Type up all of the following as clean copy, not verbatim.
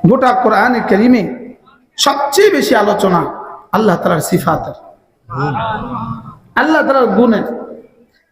গোটা কোরআনে কারীমে সবচেয়ে বেশি আলোচনা আল্লাহ তাআলার সিফাতের, আল্লাহ তাআলার গুণের।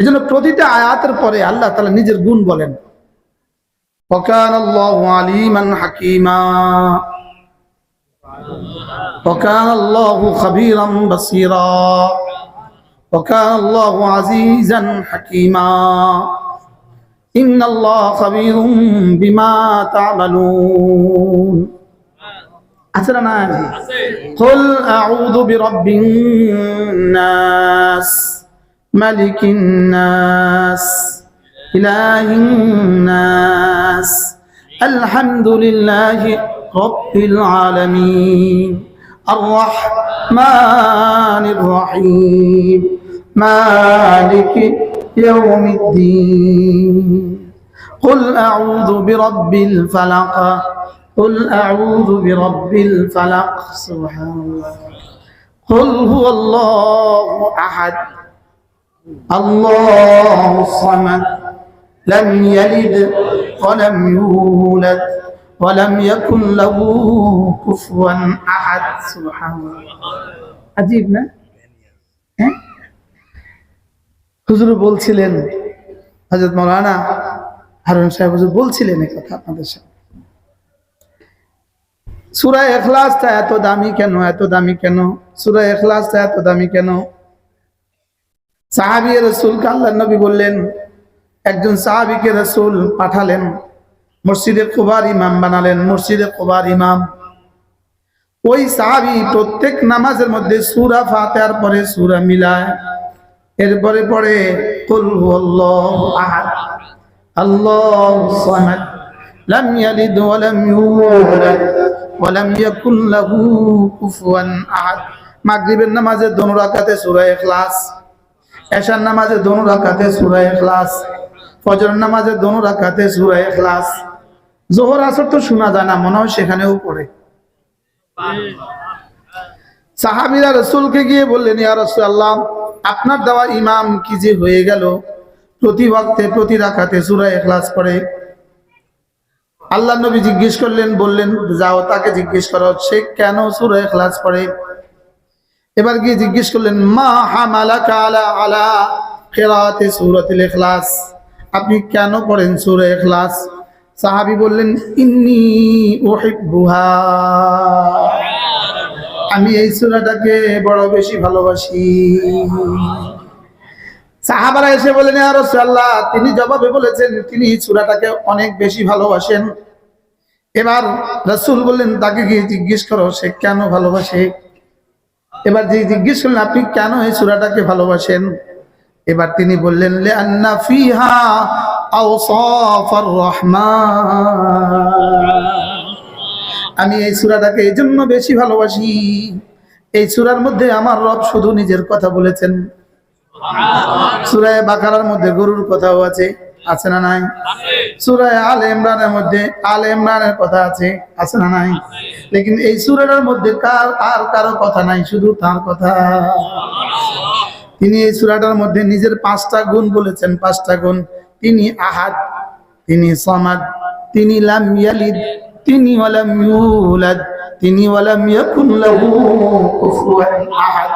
এজন্য প্রতিটা আয়াতের পরে আল্লাহ তাআলা নিজের গুণ বলেন। ওয়াকানা আল্লাহু আলিমান হাকীমা, ওয়াকানা আল্লাহু খাবীরাম বাসীরা, ওয়াকানা আল্লাহু আজিজান হাকীমা, ইন্নাল্লাহা খাবীরুম বিমা তা'মালুন। আসলে না কুল আউযু বিরাব্বিন নাস মালিকিন নাস ইলাহিন নাস আলহামদুলিল্লাহি রাব্বিল আলামিন আর রহমানির রহিম মালিকি ইয়াউমিদ্দিন কুল আউযু বিরাব্বিল ফালাক قل أعوذ برب الفلق سبحان الله قل هو الله أحد الله الصمد لم يلد ولم يولد ولم يكن له كفوا أحد سبحان الله عجيب না হুজুর বলছিলেন, হযরত মাওলানা হারুন সাহেব হুজুর বলছিলেন এই কথা আপনাদের সাথে। সূরা ইখলাসটা এত দামি কেন, এত দামি কেন? সূরা ইখলাসটা এত দামি কেন? সাহাবী রাসূলকে আল্লাহর নবী বললেন, একজন সাহাবীকে রাসূল পাঠালেন, মসজিদে কুবার ইমাম বানালেন, মসজিদে কুবার ইমাম। ওই সাহাবী প্রত্যেক নামাজের মধ্যে সূরা ফাতিহার পরে সূরা মিলায়, এরপরে পড়ে কুল হুয়াল্লাহু আহাদ আল্লাহুস সামাদ লাম ইয়ালিদ ওয়া লাম ইউলাদ ওয়ালাম ইয়াকুন লাহু কুফুয়ান আহাদ। মাগরিবের নামাজে দোনো রাকাতে সূরা ইখলাস, এশার নামাজে দোনো রাকাতে সূরা ইখলাস, ফজরের নামাজে দোনো রাকাতে সূরা ইখলাস। যোহর আসর তো শোনা যায় না, মনে হয় সেখানেও পড়ে। সাহাবীরা রাসূলকে গিয়ে বললেন, ইয়া রাসূলুল্লাহ, আপনার দেওয়া ইমাম কি যে হয়ে গেল, প্রতি ওয়াক্তে প্রতি রাকাতে সূরা ইখলাস পড়ে। আল্লাহ নবী জিজ্ঞেস করলেন, বললেন যাও তাকে জিজ্ঞেস করো সে কেন সূরা ইখলাস পড়ে। এবার গিয়ে জিজ্ঞেস করলেন, মা হামালাকা আলা কিরাআতি সূরাতিল ইখলাস, আপনি কেন পড়েন সূরা ইখলাস? সাহাবী বললেন, ইন্নী উহিব্বুহা, আমি এই সূরাটাকে বড় বেশি ভালোবাসি। সাহাবারা এসে বলেন, ইয়া রাসূলুল্লাহ, তিনি জবাবে বলেছেন তিনি সূরাটাকে অনেক বেশি ভালোবাসেন। এবার রাসূল বললেন, তাকে গিয়ে জিজ্ঞেস করো সে কেন ভালোবাসে। এবার যে জিজ্ঞেস করলেন, আপনি কেন এই সূরাটাকে ভালোবাসেন? এবার তিনি বললেন, লিআন্না ফিহা আওসাফার রহমান, আমি এই সূরাটাকে এইজন্য বেশি ভালোবাসি, এই সূরার মধ্যে আমার রব শুধু নিজের কথা বলেছেন। সূরা বাকারার মধ্যে গরুর কথাও আছে, আছে না নাই? সূরা আলে ইমরানের মধ্যে আলে ইমরানের কথা আছে, আছে না নাই? লেকিন এই সূরাটার মধ্যে কারো কথা নাই, শুধু তার কথা। তিনি এই সূরাটার মধ্যে নিজের 5টা গুণ বলেছেন, 5টা গুণ। তিনি আহাদ, তিনি সামাদ, তিনি লাম ইয়ালিদ, তিনি ওয়ালাম ইউলাদ, তিনি ওয়ালাম ইয়াকুন লাহু কুফুয়ান আহাদ।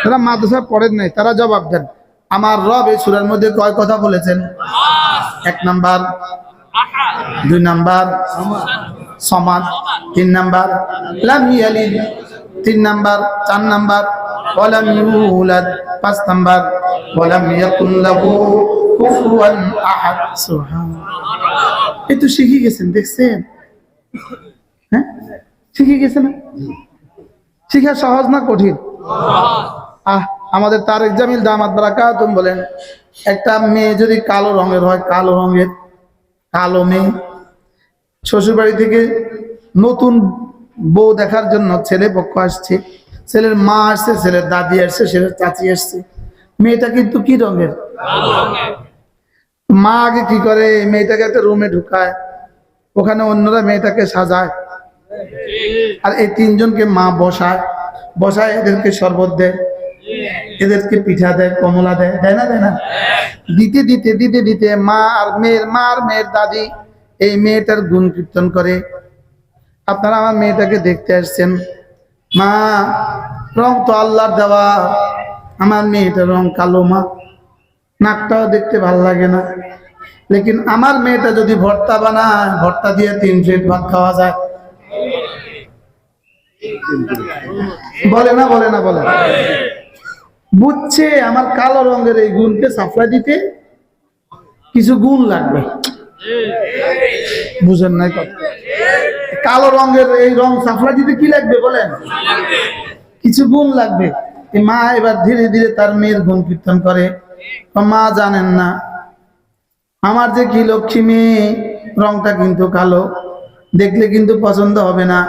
তারা মাদ্রাসা পড়েন নাই, তারা জবাব দেন, আমার রব এই সূরার মধ্যে কয় কথা বলেছেন? 1 নাম্বার, 2 নাম্বার সামাদ, 3 নাম্বার লাম ইয়ালিদ, 3 নাম্বার, 4 নাম্বার ওয়ালাম ইউলাদ, 5 নাম্বার ওয়ালাম ইয়াকুন লাহু কুফুয়ান আহাদ। সুবহানাল্লাহ, এই তো শিখে গেছেন, দেখছেন? হ্যাঁ, শিখে গেছেন না? শিখা সহজ না কঠিন? আমাদের তারেক জামিল দামাত বারাকাতুম বলেন, একটা মেয়ে যদি কালো রঙের হয়, কালো রঙের কালো মেয়ে, শ্বশুর বাড়ি থেকে নতুন বউ দেখার জন্য ছেলে পক্ষ আসছে, ছেলের মা আসছে, ছেলের দাদি আসছে, ছেলের চাচি আসছে। মেয়েটা কিন্তু কি রঙের? মা আগে কি করে, মেয়েটাকে একটা রুমে ঢুকায়, ওখানে অন্যরা মেয়েটাকে সাজায়, আর এই 3 জনকে মা বসায়, এদেরকে শরবত দেয়, এদেরকে পিঠা দেয়, কমলা দেয়, দেয় না? দেয় না? দিতে দিতে দিতে দিতে মা আর মেয়ের দাদি এই মেয়েটার গুণ কীর্তন করে, আপনারা আমার মেয়েটাকে দেখতে আসছেন, মা রং তো আল্লাহর দেওয়া, আমার মেয়েটার রং কালো মা, নাকটাও দেখতে ভালো লাগে না, লেকিন আমার মেয়েটা যদি ভর্তা বানায়, ভর্তা দিয়ে 3 প্লেট ভাত খাওয়া যায়। বলে না বলে না বলে, বুঝছে আমার কালো রঙের এই গুণকে সাফলা দিতে কিছু গুণ লাগবে। বুঝেন নাই কথা? কালো রঙের এই রং সাফলা দিতে কি লাগবে বলেন? কিছু গুণ লাগবে। মা এবার ধীরে ধীরে তার মেয়ের গুণ কীর্তন করে। মা জানেন না আমার যে কি লক্ষ্মী মেয়ে, রংটা কিন্তু কালো, দেখলে কিন্তু পছন্দ হবে না,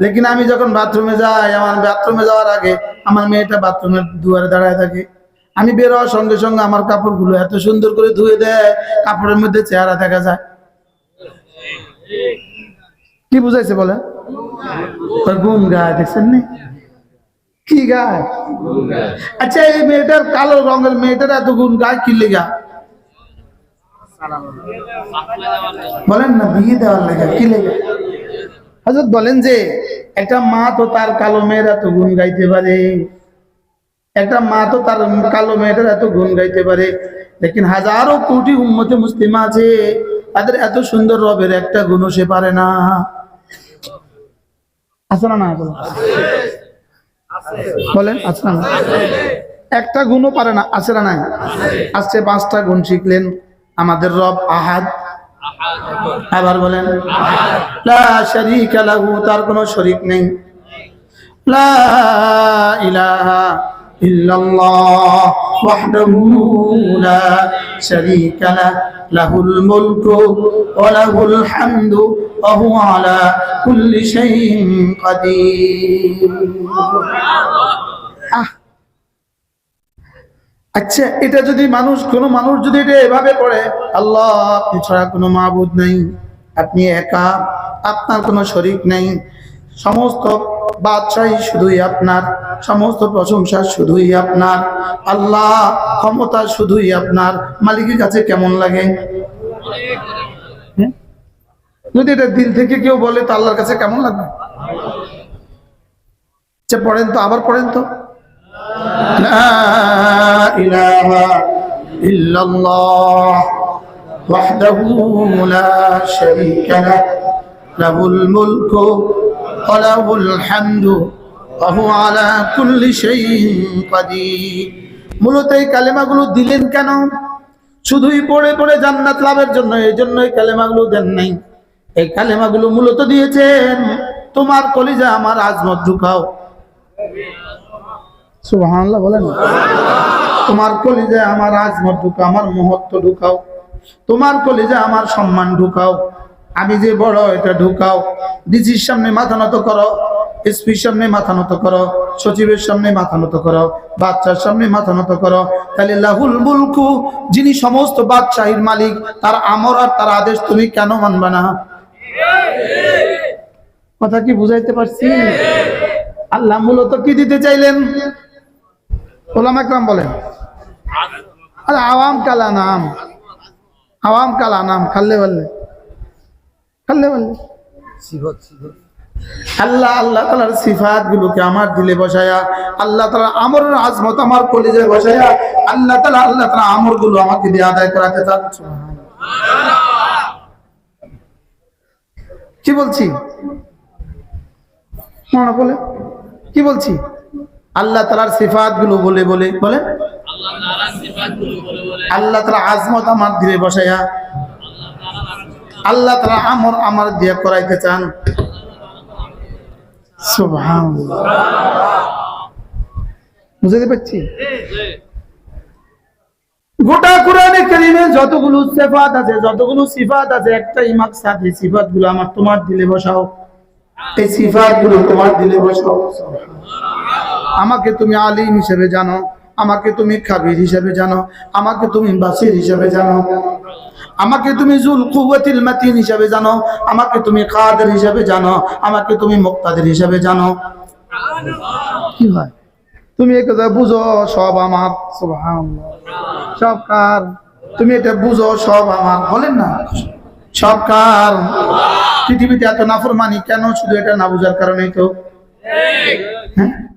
লেকিন আমি যখন বাথরুমে যাই, আমার বাথরুমে যাওয়ার আগে আমার মেয়েটা বাথরুমের দুয়ারে দাঁড়ায় থাকে, আমি বের হওয়ার সঙ্গে সঙ্গে আমার কাপড়গুলো এত সুন্দর করে ধুয়ে দেয়, কাপড়ের মধ্যে চেহারা দেখা যায়। কি বুঝাইছে বলে? গুণ গায়, দেখছেন নি কি গায়? আচ্ছা, এই মেয়েটার কালো রঙের মেয়েটার এত গুণ গায় কি লেগা বলেন না? বিয়ে দেওয়ার লেগা, কি লেগা? হযরত বলেন যে একটা মা তো তার কালো মেয়ের এত গুণ গাইতে পারে, একটা মা তো তার কালো মেয়েটার এত গুণ গাইতে পারে, লেকিন হাজারো কোটি উম্মতে মুসলিমা আছে, তাদের এত সুন্দর রবের একটা গুণও সে পারে না। আছে না? না বলেন, আছে না? একটা গুণও পারে না, আছে না? নাই। আজকে 5টা গুণ শিখলেন। আমাদের রব আহাদ, আবার বলেন লা শারীকা লাহু, তার কোনো শরীক নেই। লা ইলাহা ইল্লাল্লাহ ওয়াহদাহু লা শারীকা লাহু, লাহুল মুলকু ওয়া লাহুল হামদু ওয়া হুয়া আলা কুল্লি শাইইন কাদির। আচ্ছা, এটা যদি কোনো মানুষ যদি এটা এভাবে পড়ে, আল্লাহ আপনি ছাড়া কোনো মাবুদ নেই, আপনি একা, আপনার কোনো শরীক নেই, সমস্ত বাদশাহী শুধুই আপনার, সমস্ত প্রশংসা শুধুই আপনার, আল্লাহ ক্ষমতা শুধুই আপনার, মালিকের কাছে কেমন লাগে? যদি এটা দিল থেকে কেউ বলে তো আল্লাহর কাছে কেমন লাগবে? আচ্ছা পড়েন তো, আবার পড়েন তো, লা ইলাহা ইল্লাল্লাহ ওয়াহদাহু লা শারীকা লাহু, লাহুল মুলকু ওয়া লাহুল হামদু ওয়া হুয়া আলা কুল্লি শাইইন কাদির। মূলত এই কালেমাগুলো দিলেন কেন? শুধুই পড়ে পড়ে জান্নাত লাভের জন্য, এই জন্য এই কালেমাগুলো দেন নাই। এই কালেমাগুলো মূলত দিয়েছেন তোমার কলিজা আমার আজমত ঢুকাও। সুবহানাল্লাহ বলেন। তোমার কলিজা আমার আজমত ঢুকাও, আমার মহত্ব ঢুকাও, তোমার কলিজা আমার সম্মান ঢুকাও, আমি যে বড় এটা ঢুকাও। ডিজির সামনে মাথা নত করো, এসপির সামনে মাথা নত করো, সচিবের সামনে মাথা নত করো, বাদশার সামনে মাথা নত করো। তাহলে লাহুল মুলকু, যিনি সমস্ত বাদশাহীর মালিক, তার আমর আর তার আদেশ তুমি কেন মানবে না? কথা কি বুঝাইতে পারছি? আল্লাহ মূলত কি দিতে চাইলেন? ওলামা একরাম বলেন, আরে আওয়াম কালা নাম, আওয়াম কালা নাম, খাল্লে বললে আল্লাহ আল্লাহ তাআলার সিফাত গুলোকে আমার দিলে বসায়া, আল্লাহ তাআলার আমরের আজমত আমার কলিজায় বসায়া, আল্লাহ তাআলা আমর গুলো আমাকে দিয়ে আদায় করাতে চান। কি বলছি মনে বলে? কি বলছি? আল্লাহ তাআলার সিফাত গুলো বলে বলে বলে আল্লাহ তাআলা আজমত আমার দিলে বসায়া, আল্লাহ তাআলা আমর আমার দিয়ে করাইতে চান। সুবহানাল্লাহ, বুঝতে পারছি? গোটা কোরআনে কারীমে যতগুলো সিফাত আছে, যতগুলো সিফাত আছে, একটাই মাকসাদ, এই সিফাতগুলো আমার তোমার দিলে বসাও, এই সিফাতগুলো তোমার দিলে বসাও। আমাকে তুমি আলিম হিসেবে জানো, আমাকে তুমি খাবির হিসেবে জানো, আমাকে তুমি বাসির হিসেবে জানো, আমাকে তুমি যুল কুওয়াতিল মাতিন হিসেবে জানো, আমাকে তুমি কাদের হিসেবে জানো, আমাকে তুমি মুক্তাদির হিসেবে জানো। কি হয়? তুমি এই কথা বুঝো সব আমার। সুবহানাল্লাহ, সব কার? তুমি এটা বুঝো সব আমার, বলেন না সব কার? পৃথিবীতে এত নাফরমানি কেন? শুধু এটা না বুঝার কারণেই তো। হ্যাঁ